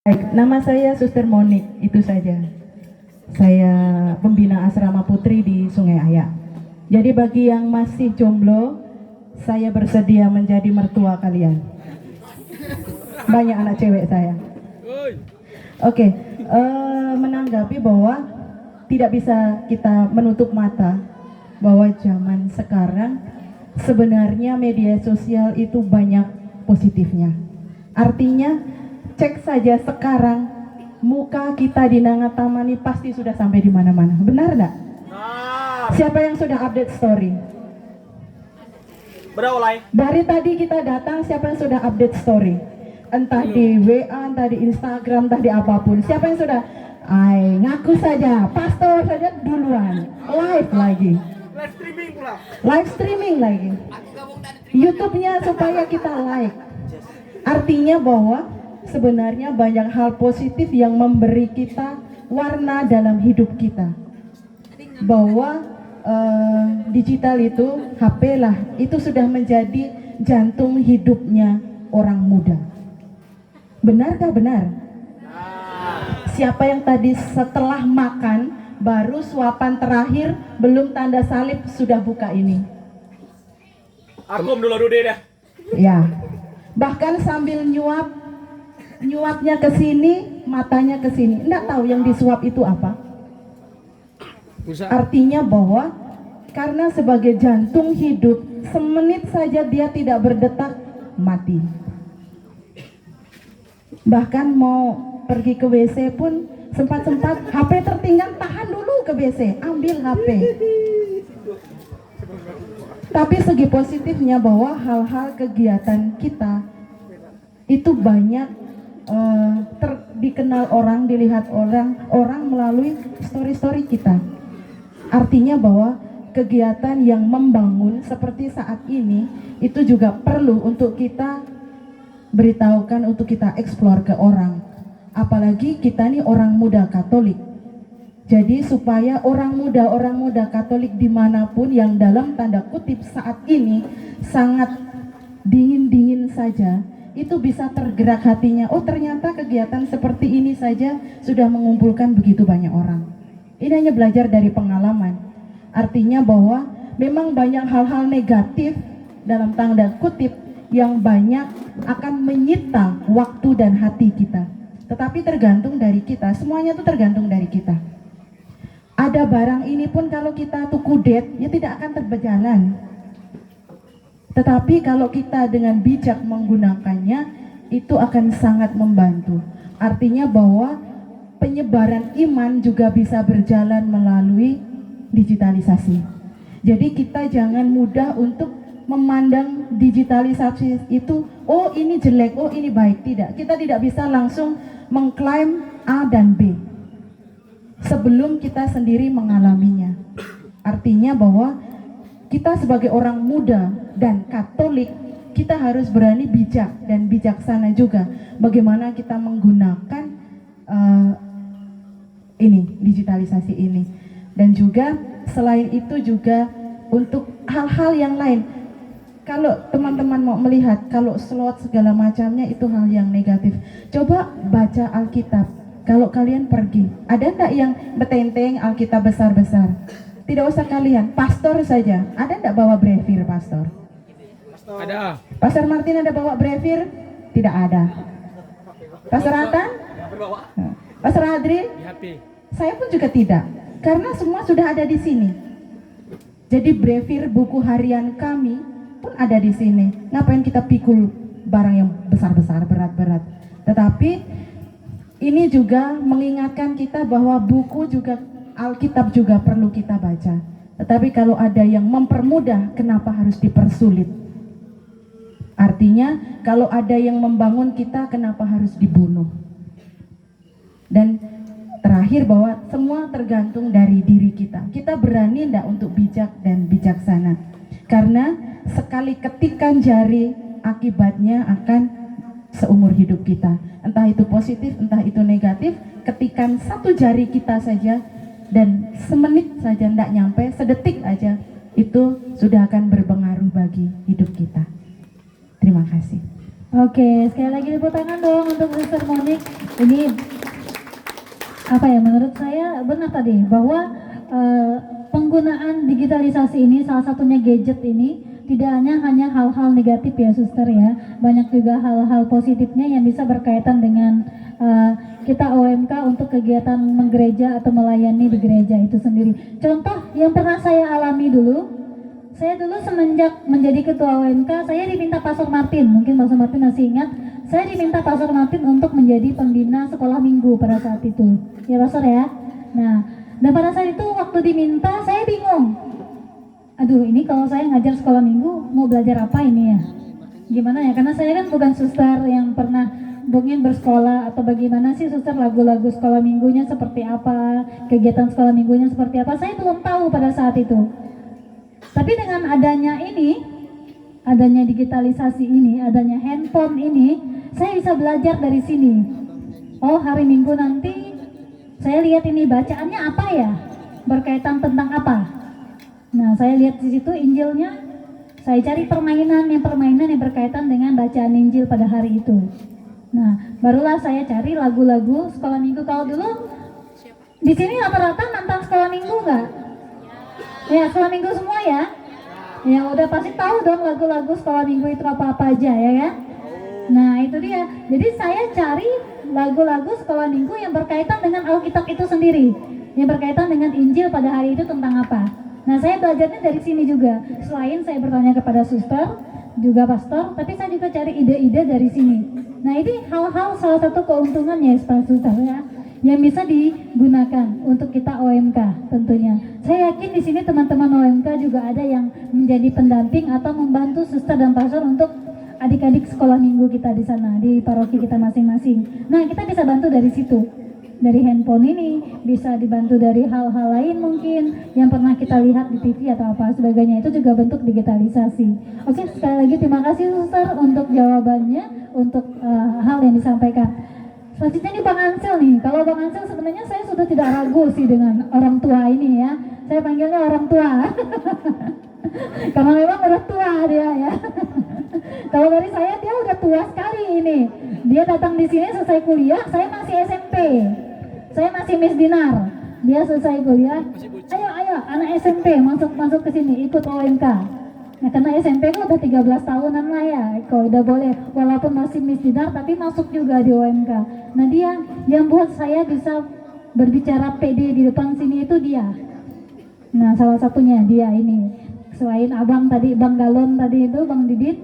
Baik, nama saya Suster Monik, itu saja. Saya pembina asrama putri di Sungai Ayak. Jadi bagi yang masih jomblo, saya bersedia menjadi mertua kalian. Banyak anak cewek saya. Oke, menanggapi bahwa tidak bisa kita menutup mata bahwa zaman sekarang sebenarnya media sosial itu banyak positifnya. Artinya cek saja sekarang muka kita di Nangatamani pasti sudah sampai di mana-mana. Benar enggak? Siapa yang sudah update story? Berawalai. Dari tadi kita datang, siapa yang sudah update story? Entah di WA, entah di Instagram, entah di apapun. Siapa yang sudah? Ngaku saja, pastor saja duluan. Live lagi. Live streaming pula. Live streaming lagi. YouTube-nya supaya kita like. Artinya bahwa sebenarnya banyak hal positif yang memberi kita warna dalam hidup kita. Bahwa digital itu, HP lah, itu sudah menjadi jantung hidupnya orang muda. Benarkah benar? Siapa yang tadi setelah makan, baru suapan terakhir, belum tanda salib sudah buka ini? Akum dulu deh dah. Ya, bahkan sambil nyuapnya ke sini, matanya ke sini. Nggak tahu yang disuap itu apa. Artinya bahwa karena sebagai jantung hidup, semenit saja dia tidak berdetak, mati. Bahkan mau pergi ke WC pun sempat-sempat HP tertinggal, tahan dulu ke WC, ambil HP. Tapi segi positifnya bahwa hal-hal kegiatan kita itu banyak dikenal orang, dilihat orang melalui story-story kita. Artinya bahwa kegiatan yang membangun seperti saat ini itu juga perlu untuk kita beritahukan, untuk kita eksplor ke orang. Apalagi kita nih orang muda Katolik. Jadi supaya orang muda Katolik dimanapun yang dalam tanda kutip saat ini sangat dingin-dingin saja, itu bisa tergerak hatinya. Oh, ternyata kegiatan seperti ini saja sudah mengumpulkan begitu banyak orang. Ini hanya belajar dari pengalaman. Artinya bahwa memang banyak hal-hal negatif dalam tanda kutip yang banyak akan menyita waktu dan hati kita. Tetapi tergantung dari kita, semuanya itu tergantung dari kita. Ada barang ini pun kalau kita tuh kudet, ya tidak akan berjalan. Tetapi kalau kita dengan bijak menggunakannya, itu akan sangat membantu. Artinya bahwa penyebaran iman juga bisa berjalan melalui digitalisasi. Jadi kita jangan mudah untuk memandang digitalisasi itu, oh ini jelek, oh ini baik. Tidak, kita tidak bisa langsung mengklaim A dan B sebelum kita sendiri mengalaminya. Artinya bahwa kita sebagai orang muda dan Katolik, kita harus berani bijak dan bijaksana juga bagaimana kita menggunakan digitalisasi ini. Dan juga selain itu juga untuk hal-hal yang lain. Kalau teman-teman mau melihat, kalau slot segala macamnya itu hal yang negatif, coba baca Alkitab. Kalau kalian pergi, ada enggak yang betenteng Alkitab besar-besar? Tidak usah kalian, pastor saja. Ada enggak bawa brevir pastor? Ada. Pastor Martin ada bawa brevir? Tidak ada. Pastor Atan? Pastor Adri? Di HP. Saya pun juga tidak, karena semua sudah ada di sini. Jadi brevir buku harian kami pun ada di sini. Ngapain kita pikul barang yang besar-besar, berat-berat? Tetapi ini juga mengingatkan kita bahwa buku juga, Alkitab juga perlu kita baca. Tetapi kalau ada yang mempermudah, kenapa harus dipersulit? Artinya kalau ada yang membangun kita, kenapa harus dibunuh? Dan terakhir bahwa semua tergantung dari diri kita. Kita berani enggak untuk bijak dan bijaksana? Karena sekali ketikan jari, akibatnya akan seumur hidup kita. Entah itu positif, entah itu negatif. Ketikan satu jari kita saja dan semenit saja enggak nyampe, sedetik aja, itu sudah akan berpengaruh bagi hidup kita. Terima kasih. Oke, sekali lagi tepuk tangan dong untuk Suster Monik. Ini apa ya, menurut saya benar tadi bahwa penggunaan digitalisasi ini, salah satunya gadget ini, tidak hanya hal-hal negatif ya suster ya, banyak juga hal-hal positifnya yang bisa berkaitan dengan kita OMK untuk kegiatan menggereja atau melayani di gereja itu sendiri. Contoh yang pernah saya alami dulu, saya dulu semenjak menjadi ketua OMK, saya diminta Pastor Martin, mungkin Pastor Martin masih ingat, saya diminta Pastor Martin untuk menjadi pembina sekolah minggu pada saat itu, ya Pastor ya. Nah, dan pada saat itu waktu diminta, saya bingung. Aduh, ini kalau saya ngajar sekolah minggu, mau belajar apa ini ya? Gimana ya? Karena saya kan bukan suster yang pernah mungkin bersekolah, atau bagaimana sih suster lagu-lagu sekolah minggunya seperti apa, kegiatan sekolah minggunya seperti apa, saya belum tahu pada saat itu. Tapi dengan adanya ini, adanya digitalisasi ini, adanya handphone ini, saya bisa belajar dari sini. Oh, hari Minggu nanti saya lihat ini bacaannya apa ya? Berkaitan tentang apa? Nah, saya lihat di situ Injilnya, saya cari permainan yang berkaitan dengan bacaan Injil pada hari itu. Nah, barulah saya cari lagu-lagu sekolah minggu. Kalau dulu di sini rata-rata nonton sekolah minggu nggak? Ya, sekolah minggu semua ya. Ya udah pasti tahu dong lagu-lagu sekolah minggu itu apa-apa aja ya kan? Nah, itu dia. Jadi saya cari lagu-lagu sekolah minggu yang berkaitan dengan Alkitab itu sendiri, yang berkaitan dengan Injil pada hari itu tentang apa. Nah, saya belajarnya dari sini juga. Selain saya bertanya kepada suster, juga pastor, tapi saya juga cari ide-ide dari sini. Nah, ini hal-hal salah satu keuntungannya suster ya, yang bisa digunakan untuk kita OMK tentunya. Saya yakin di sini teman-teman OMK juga ada yang menjadi pendamping atau membantu suster dan pastor untuk adik-adik sekolah minggu kita di sana, di paroki kita masing-masing. Nah, kita bisa bantu dari situ. Dari handphone ini, bisa dibantu dari hal-hal lain mungkin yang pernah kita lihat di TV atau apa sebagainya. Itu juga bentuk digitalisasi. Oke, sekali lagi terima kasih suster untuk jawabannya, untuk hal yang disampaikan. Selanjutnya nih Bang Ansel nih. Kalau Bang Ansel sebenarnya saya sudah tidak ragu sih dengan orang tua ini ya. Saya panggilnya orang tua. Karena memang udah tua dia ya. Kalau dari saya dia udah tua sekali ini. Dia datang di sini selesai kuliah, saya masih SMP. Saya masih Miss Dinar. Dia selesai kuliah. Ayo anak SMP masuk ke sini ikut OMK. Nah, karena SMP kan udah 13 tahunan lah ya, kok udah boleh, walaupun masih Miss Dinar tapi masuk juga di OMK. Nah, dia yang buat saya bisa berbicara pede di depan sini itu dia. Nah, salah satunya dia ini. Selain abang tadi, Bang Galon tadi itu, Bang Didit,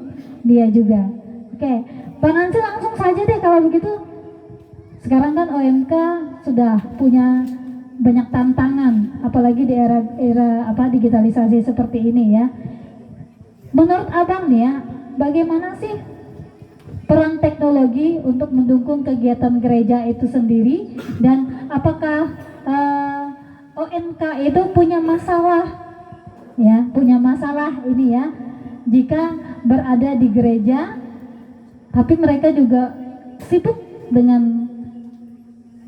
dia juga. Oke, Bang Ansel langsung saja deh kalau begitu. Sekarang kan OMK sudah punya banyak tantangan, apalagi di era digitalisasi seperti ini ya. Menurut abang nih ya, bagaimana sih peran teknologi untuk mendukung kegiatan gereja itu sendiri, dan apakah OMK itu punya masalah ini ya, jika berada di gereja tapi mereka juga sibuk dengan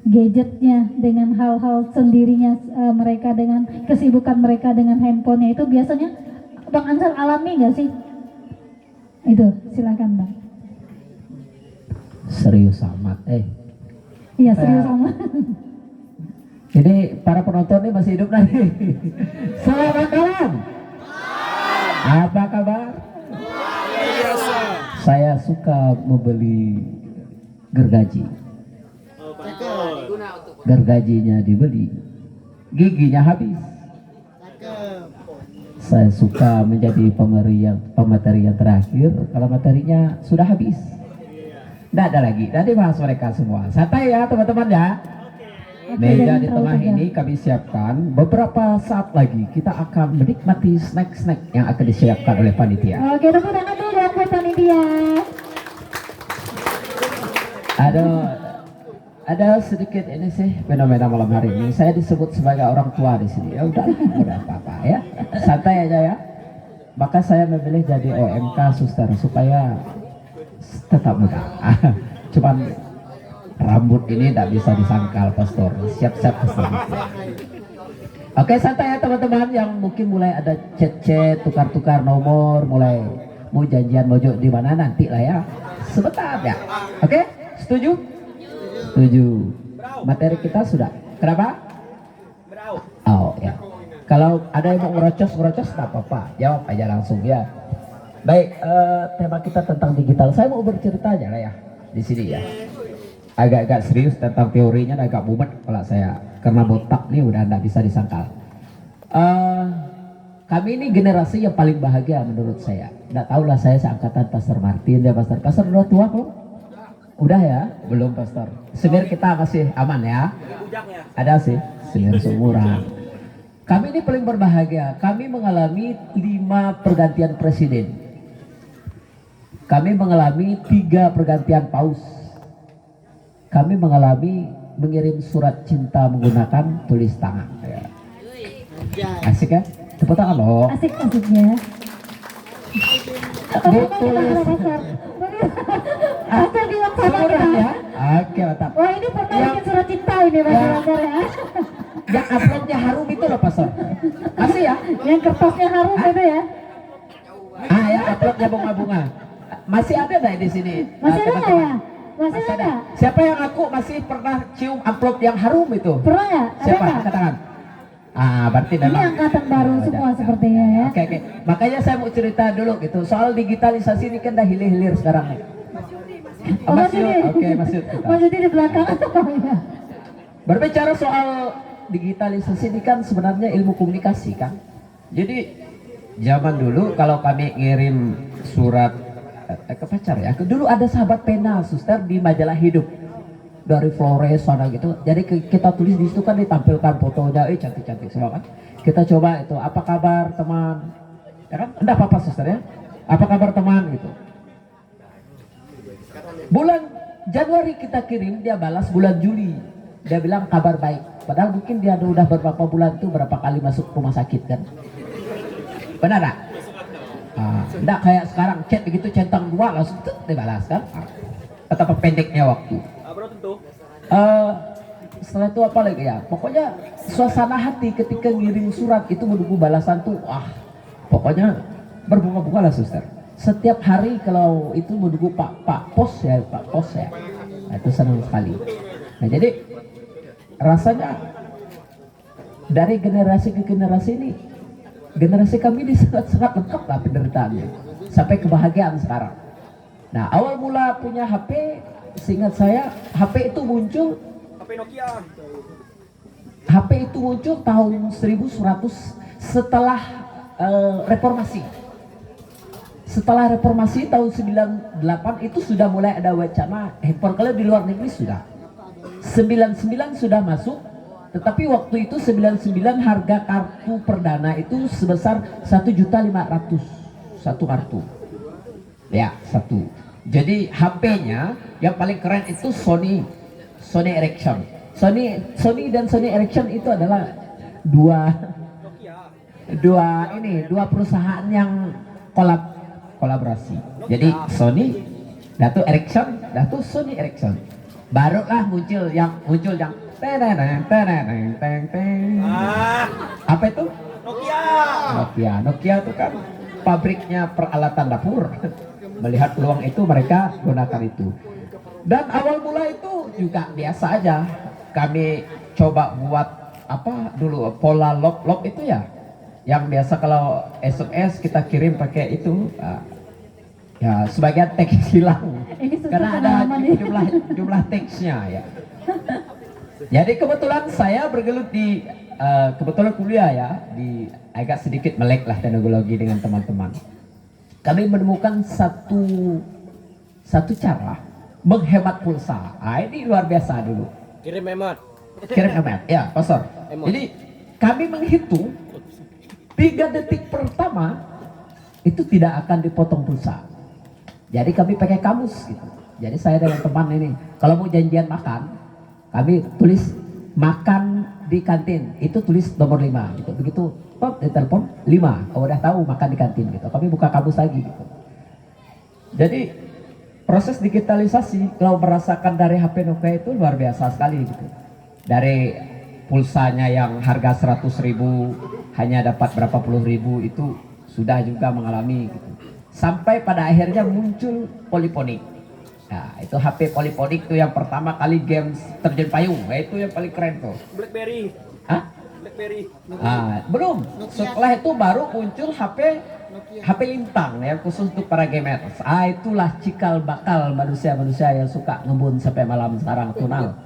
gadgetnya, dengan hal-hal sendirinya, mereka dengan kesibukan mereka dengan handphonenya. Itu biasanya Bang Ansel alami nggak sih? Itu silakan Bang. Serius amat, Iya serius amat. Ini para penonton ini masih hidup nanti. Selamat malam. Apa kabar? Biasa. Saya suka membeli gergaji. Gergajinya dibeli, giginya habis. Saya suka menjadi pemateri yang terakhir kalau materinya sudah habis. Tidak ada lagi, nanti bahas mereka semua. Santai ya teman-teman ya. Meja di tengah ini kami siapkan. Beberapa saat lagi kita akan menikmati snack-snack yang akan disiapkan oleh panitia. Oke, tepuk tangan dulu dong buat panitia. Ada sedikit ini sih fenomena malam hari ini. Saya disebut sebagai orang tua di sini. Ya udah apa-apa ya. Santai aja ya. Maka saya memilih jadi OMK suster supaya tetap muda. Cuman rambut ini tidak bisa disangkal pastor. Siap-siap pastor. Oke, santai ya teman-teman yang mungkin mulai ada chat-chat, tukar-tukar nomor, mulai mau janjian mojok di mana nanti lah ya. sebentar ya. Oke, setuju? Setuju. Materi kita sudah. Kenapa? Oh ya. Kalau ada yang mau ngerocos tak apa-apa, jawab aja langsung ya. Baik, tema kita tentang digital. Saya mau bercerita aja lah ya di sini ya. Agak-agak serius tentang teorinya, agak mumet kalau saya karena botak nih udah nggak bisa disangkal. Kami ini generasi yang paling bahagia menurut saya. Nggak tahu lah saya seangkatan Pastor Martin ya Pastor. Pastor udah tua kok? Udah ya? Belum Pastor. Senior kita masih aman ya? Ada sih senior seumuran. Kami ini paling berbahagia. Kami mengalami 5 pergantian presiden. Kami mengalami 3 pergantian paus. Kami mengalami mengirim surat cinta menggunakan tulis tangan. Ya. Asik kan? Tepuk tangan loh. Asik-asik ya. Pastor bilang sama Seumuran kita. ya? Oke mantap. Wah ini pernah Yang- bikin surat cinta ini Pastor ya. Yang uploadnya harum itu loh Pastor. Masih ya? Yang kertasnya harum itu ya. Yang uploadnya bunga-bunga. Masih ada nggak di sini? Masih ada nggak teman-teman? ya? Masih ada nggak? Siapa yang aku masih pernah cium amplop yang harum itu? Pernah ya? Ada Siapa? nggak? Angkat tangan. Berarti Ini memang. angkatan baru Oh, semua udah. sepertinya ya. Oke. Makanya saya mau cerita dulu gitu. Soal digitalisasi ini kan dah hilir-hilir sekarang. Oh, Mas Mas Yud, Yudi. oke Mas Yud, kita. Mas Yudi di belakang. Oh, iya. Berbicara soal digitalisasi ini kan sebenarnya ilmu komunikasi kan. Jadi zaman dulu kalau kami ngirim surat ke pacar ya, dulu ada sahabat pena suster di majalah Hidup dari Flores sana gitu. Jadi kita tulis di situ kan ditampilkan fotonya, cantik-cantik semua kan. Kita coba itu, apa kabar teman? Ya kan? Enggak apa-apa suster ya. Apa kabar teman gitu. Bulan Januari kita kirim, dia balas bulan Juli. Dia bilang kabar baik. Padahal mungkin dia udah beberapa bulan tuh berapa kali masuk rumah sakit kan. Benar tak? Enggak kayak sekarang chat begitu centang 2 langsung tuh dibalas kan. Betapa pendeknya waktu. Setelah itu apa lagi ya? Pokoknya suasana hati ketika ngirim surat itu menunggu balasan tuh pokoknya berbunga-bunga lah suster. Setiap hari kalau itu menunggu Pak Pos ya. Nah, itu senang sekali. Nah jadi rasanya dari generasi ke generasi ini, generasi kami ini sangat lengkap lah penderitaannya sampai kebahagiaan sekarang. Nah awal mula punya HP, seingat saya HP itu muncul tahun 1100 setelah reformasi. Setelah reformasi tahun 98 itu sudah mulai ada wacana handphone. Kalau di luar negeri sudah 99 sudah masuk, tetapi waktu itu 99 harga kartu perdana itu sebesar 1.500.000 satu kartu ya, satu. Jadi HP-nya yang paling keren itu Sony Ericsson. Sony dan Sony Ericsson itu adalah dua perusahaan yang kolaborasi. Jadi Sony, Datu Ericsson, Datu Sony Ericsson. Barulah muncul yang teneng. Apa itu? Nokia itu kan pabriknya peralatan dapur. Melihat peluang itu mereka gunakan itu. Dan awal mula itu juga biasa aja. Kami coba buat apa dulu pola log itu ya. Yang biasa kalau SMS kita kirim pakai itu. Ya sebagian teks hilang karena ada jumlah teksnya ya. Jadi kebetulan saya bergelut di kebetulan kuliah ya di agak sedikit melek lah teknologi dengan teman-teman. Kami menemukan satu cara menghemat pulsa. Ini luar biasa dulu. Kirim hemat. Ya Pastor. Jadi kami menghitung 3 detik pertama itu tidak akan dipotong pulsa. Jadi kami pakai kamus gitu. Jadi saya dengan teman ini, kalau mau janjian makan, kami tulis makan di kantin, itu tulis nomor 5 gitu. Begitu pop di telepon 5, udah tahu makan di kantin gitu. Kami buka kamus lagi gitu. Jadi proses digitalisasi kalau merasakan dari HP Nokia itu luar biasa sekali gitu. Dari pulsanya yang harga 100.000 hanya dapat berapa puluh ribu itu sudah juga mengalami gitu. Sampai pada akhirnya muncul poliponik. Nah, itu HP Polyphonic tuh yang pertama kali games terjun payung. Nah, itu yang paling keren tuh. BlackBerry. Hah? BlackBerry. Belum. Setelah itu baru muncul HP lintang yang khusus untuk para gamers. Itulah cikal bakal manusia-manusia yang suka ngebun sampai malam sekarang tunal.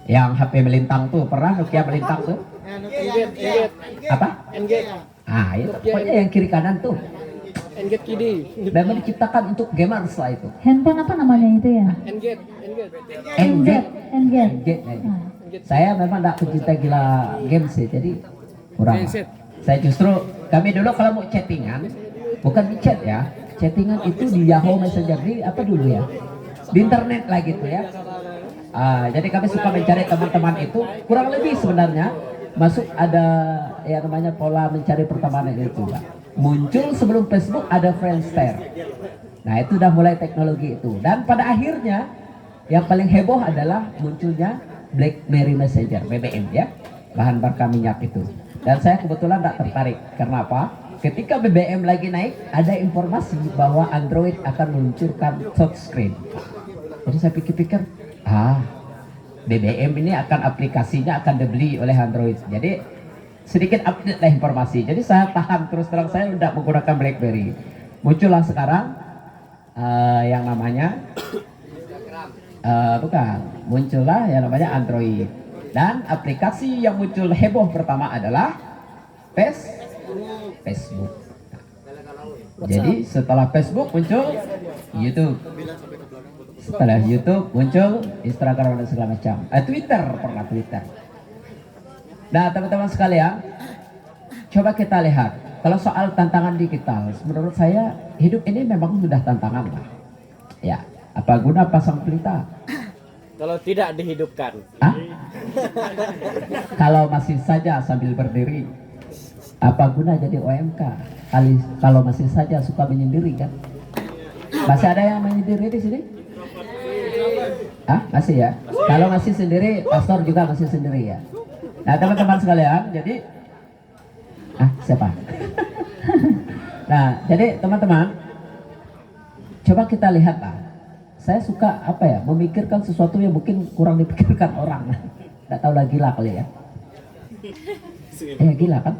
Yang HP melintang tuh, pernah Nokia melintang tuh? Engage. Apa? Engage. Itu pokoknya yang kiri kanan tuh. Engage KD. Memang diciptakan untuk gamers lah itu. Handphone apa namanya itu ya? Engage. NZ. Engage. Saya memang tidak pecinta gila games sih, jadi kurang. Saya justru, kami dulu kalau mau chattingan, bukan di chat ya, chattingan itu di Yahoo Messenger, di apa dulu ya, di internet lah gitu ya. Jadi kami suka mencari teman-teman itu, kurang lebih sebenarnya masuk ada yang namanya pola mencari pertemanan itu, Pak. Muncul sebelum Facebook ada Friendster. Nah, itu udah mulai teknologi itu. Dan pada akhirnya yang paling heboh adalah munculnya BlackBerry Messenger, BBM ya, bahan bakar minyak itu. Dan saya kebetulan tidak tertarik. Karena apa? Ketika BBM lagi naik, ada informasi bahwa Android akan meluncurkan touchscreen. Jadi saya pikir-pikir, BBM ini akan aplikasinya akan dibeli oleh Android. Jadi sedikit update lah informasi. Jadi saya tahan terus terang, saya tidak menggunakan BlackBerry. Muncullah sekarang yang namanya muncullah yang namanya Android. Dan aplikasi yang muncul heboh pertama adalah Facebook. Jadi setelah Facebook muncul YouTube. Setelah YouTube muncul Instagram dan segala macam. Twitter. Nah, teman-teman sekalian, coba kita lihat. Kalau soal tantangan digital, menurut saya hidup ini memang sudah tantangan lah. Ya, apa guna pasang pelita? Kalau tidak dihidupkan. Kalau masih saja sambil berdiri, apa guna jadi OMK? Kalau masih saja suka menyendiri kan? Masih ada yang menyendiri di sini? Masih ya? Kalau masih sendiri, pastor juga masih sendiri ya? Nah, teman-teman sekalian, jadi siapa? Nah, jadi teman-teman, coba kita lihat lah. Saya suka memikirkan sesuatu yang mungkin kurang dipikirkan orang. Nggak tahu lah, gila kali ya. Gila kan?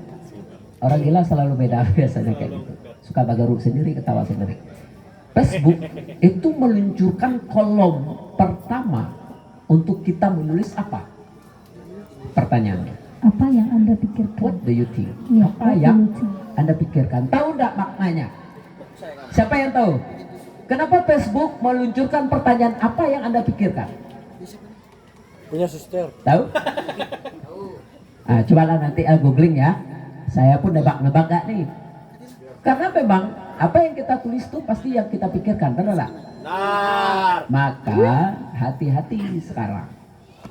Orang gila selalu beda biasanya kayak gitu. Suka bagaruk sendiri, ketawa sendiri. Facebook itu meluncurkan kolom pertama untuk kita menulis apa? Pertanyaannya. Apa yang Anda pikirkan? What do you think? Ya, Apa yang Anda pikirkan? Tahu enggak maknanya? Siapa yang tahu? Kenapa Facebook meluncurkan pertanyaan apa yang Anda pikirkan? Punya suster. Tahu? Cobalah nanti googling ya. Saya pun nebak-nebak gak nih. Karena memang apa yang kita tulis tuh pasti yang kita pikirkan, benar nggak? Maka hati-hati sekarang.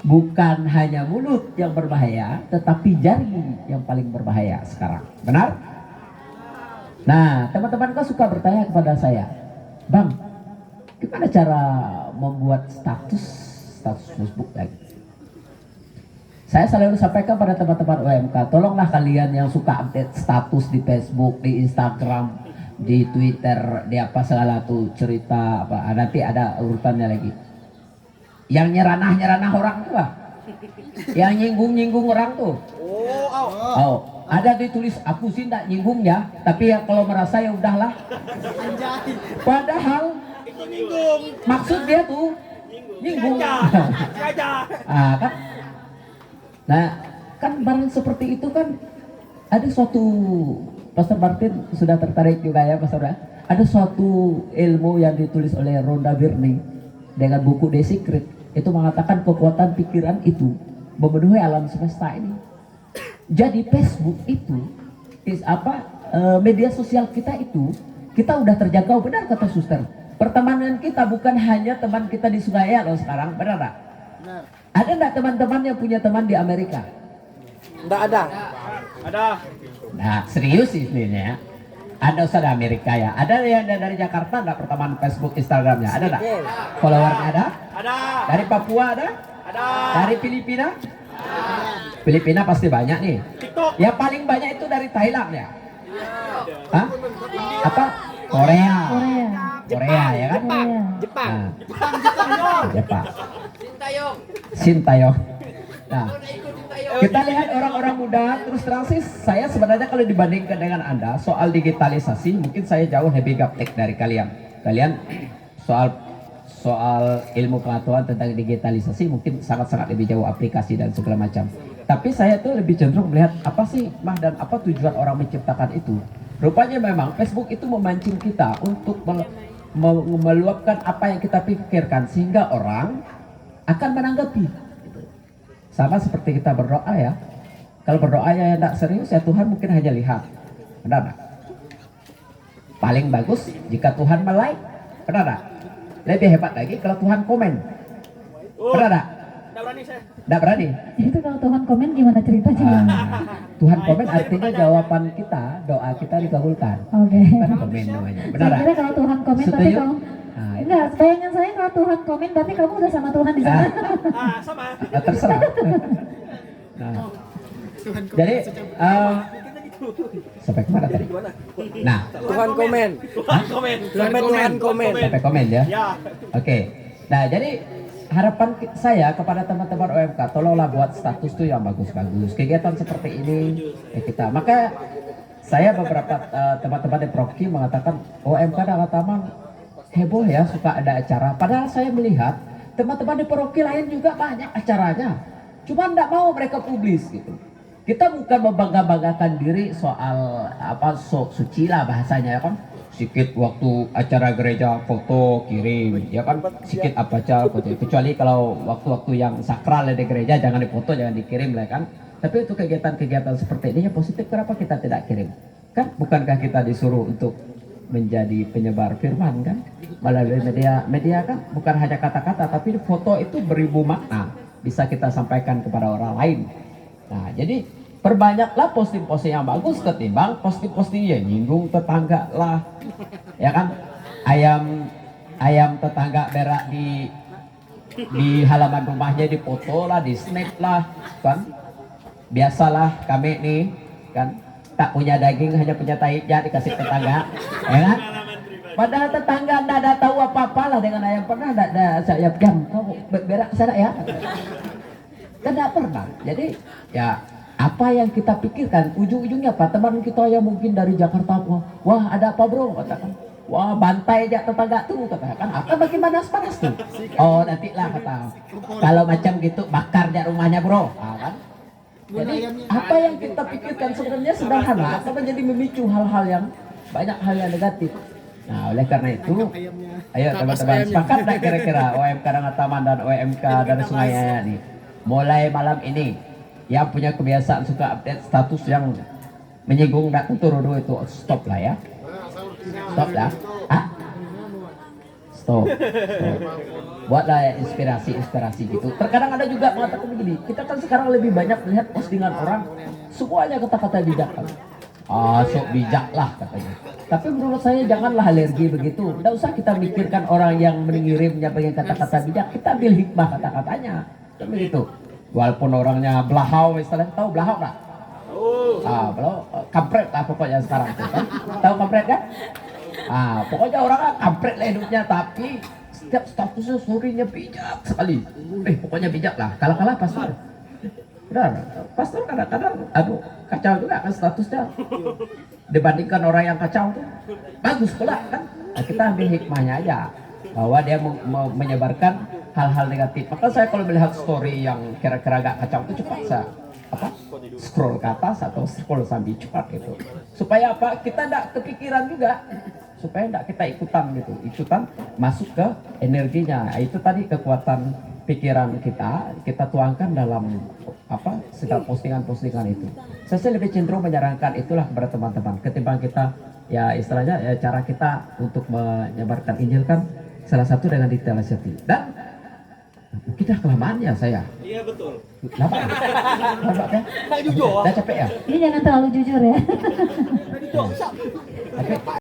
Bukan hanya mulut yang berbahaya, tetapi jari yang paling berbahaya sekarang. Benar? Nah, teman-teman kan suka bertanya kepada saya, Bang, gimana cara membuat status Facebook lagi? Saya selalu sampaikan pada teman-teman UMK, tolonglah kalian yang suka update status di Facebook, di Instagram, di Twitter, di apa segala tuh cerita apa, nanti ada urutannya lagi. Yang nyeranah orang tuh lah, yang nyinggung orang tuh. Ada ditulis, aku sih tidak nyinggung ya, tapi ya kalau merasa ya udahlah. Padahal maksud dia tuh nyinggung. Kan? Nah, kan barang seperti itu kan ada suatu, Pastor Martin sudah tertarik juga ya, Pastor. Ada suatu ilmu yang ditulis oleh Rhonda Byrne dengan buku The Secret. Itu mengatakan kekuatan pikiran itu memenuhi alam semesta ini. Jadi Facebook itu media sosial kita itu, kita udah terjangkau, benar kata suster. Pertemanan kita bukan hanya teman kita di Surabaya loh sekarang, benar tak? Ada enggak teman-teman yang punya teman di Amerika? Enggak ada. Ada. Nah, serius sih sebenarnya. Ada Ustaz Amerika ya. Ada yang dari Jakarta enggak pertemanan Facebook, Instagramnya? Ada enggak? Followernya ada? Ada. Dari Papua ada? Ada. Dari Filipina? Filipina pasti banyak nih. TikTok. Ya paling banyak itu dari Thailand ya. Hah? Apa? Korea. Korea ya kan? Iya. Jepang. Nah, Jepang. Sintayong. Nah, kita lihat orang-orang muda, terus terang sih saya sebenarnya kalau dibandingkan dengan Anda soal digitalisasi mungkin saya jauh lebih gaptek dari kalian. Kalian soal ilmu pengetahuan tentang digitalisasi mungkin sangat-sangat lebih jauh aplikasi dan segala macam. Tapi saya tuh lebih cenderung melihat apa sih mah dan apa tujuan orang menciptakan itu. Rupanya memang Facebook itu memancing kita untuk meluapkan apa yang kita pikirkan sehingga orang akan menanggapi. Sama seperti kita berdoa ya. Kalau berdoanya yang tidak serius ya Tuhan mungkin hanya lihat. Benar tak? Paling bagus jika Tuhan melike. Benar tak? Lebih hebat lagi kalau Tuhan komen. Benar tak? Nggak berani saya. Tidak berani. Itu kalau Tuhan komen gimana ceritanya? Tuhan komen artinya jawaban kita, doa kita dikabulkan. Oke. Bukan komen namanya. Benar Saya tak? kira kalau Tuhan komen berarti Setuju? kamu Nah, itu enggak, bayangan saya kalau Tuhan komen berarti kamu udah sama Tuhan di sana. Sama. terserah. Nah, jadi sampai kemana tadi? Nah, Tuhan komen. Tuhan komen. sampai komen ya. Ya. Oke. Nah, jadi harapan saya kepada teman-teman OMK, tolonglah buat status tuh yang bagus-bagus. Kegiatan seperti ini ya kita. Maka saya beberapa teman-teman di Proki mengatakan OMK Danau Taman heboh ya, suka ada acara. Padahal saya melihat teman-teman di Proki lain juga banyak acaranya. Cuma enggak mau mereka publis gitu. Kita bukan membangga-banggakan diri soal apa suci lah bahasanya ya kan. Sikit waktu acara gereja foto kirim ya kan, sikit apa aja foto. Kecuali kalau waktu-waktu yang sakral di gereja jangan difoto, jangan dikirim lah kan. Tapi untuk kegiatan-kegiatan seperti ini yang positif kenapa kita tidak kirim? Kan bukankah kita disuruh untuk menjadi penyebar firman kan melalui media kan bukan hanya kata-kata tapi foto itu beribu makna bisa kita sampaikan kepada orang lain. Nah jadi perbanyaklah posting-posting yang bagus ketimbang posting-posting yang nyinggung tetangga lah ya kan, ayam tetangga berak di halaman rumahnya dipoto lah, di snap lah kan. Biasalah kami nih kan tak punya daging hanya punya taiknya dikasih tetangga ya kan. Padahal tetangga tidak ada tahu apa-apa lah dengan ayam. Pernah ada saya jam kau berak sana ya, tidak pernah. Jadi ya apa yang kita pikirkan ujung-ujungnya apa, teman kita yang mungkin dari Jakarta, wah ada apa bro katakan, wah bantai aja tetangga tuh katakan, akan bagi panas-panas tuh, oh nanti lah kata kalau macam gitu bakar aja rumahnya bro kan. Jadi apa yang kita pikirkan sebenarnya sederhana akan menjadi memicu hal-hal yang banyak hal yang negatif. Nah oleh karena itu ayo teman-teman sepakat tak kira-kira OMK Danau Taman dan OMK dari Sungai Ayah nih mulai malam ini yang punya kebiasaan suka update status yang menyinggung tak turun itu stop lah ya, stop lah. Stop. Buatlah inspirasi gitu. Terkadang ada juga mengatakan begini, kita kan sekarang lebih banyak melihat postingan orang semuanya kata-kata bijak kan. Sok bijak lah katanya. Tapi menurut saya janganlah alergi begitu. Tidak usah kita mikirkan orang yang mengirimnya dengan kata-kata bijak. Kita ambil hikmah kata-katanya. Kan begitu. Walaupun orangnya belahau, istilahnya tahu belahau tak? Belahau, kampret lah pokoknya sekarang. Kan? Tahu kampret kan? Pokoknya orangnya kampret lah hidupnya, tapi setiap statusnya story-nya bijak sekali. Pokoknya bijak lah. Kalah-kalah pastor. Benar, pastor kadang-kadang kacau juga kan statusnya. Dibandingkan orang yang kacau tuh bagus pula kan. Nah, kita ambil hikmahnya aja bahwa dia menyebarkan hal-hal negatif. Maka saya kalau melihat story yang kira-kira agak kacau itu cepat saya scroll ke atas atau scroll sambil cepat gitu. Supaya apa? Kita tidak kepikiran juga. Supaya tidak kita ikutan masuk ke energinya. Itu tadi kekuatan pikiran kita tuangkan dalam segala postingan-postingan itu. Saya lebih cenderung menyarankan itulah kepada teman-teman ketimbang kita ya istilahnya ya cara kita untuk menyebarkan Injil kan salah satu dengan digitalisasi. Dan kita kelamaan ya saya. Iya betul. Lambat ya? Jujur. Udah capek ya? Ini jangan terlalu jujur ya. Tapi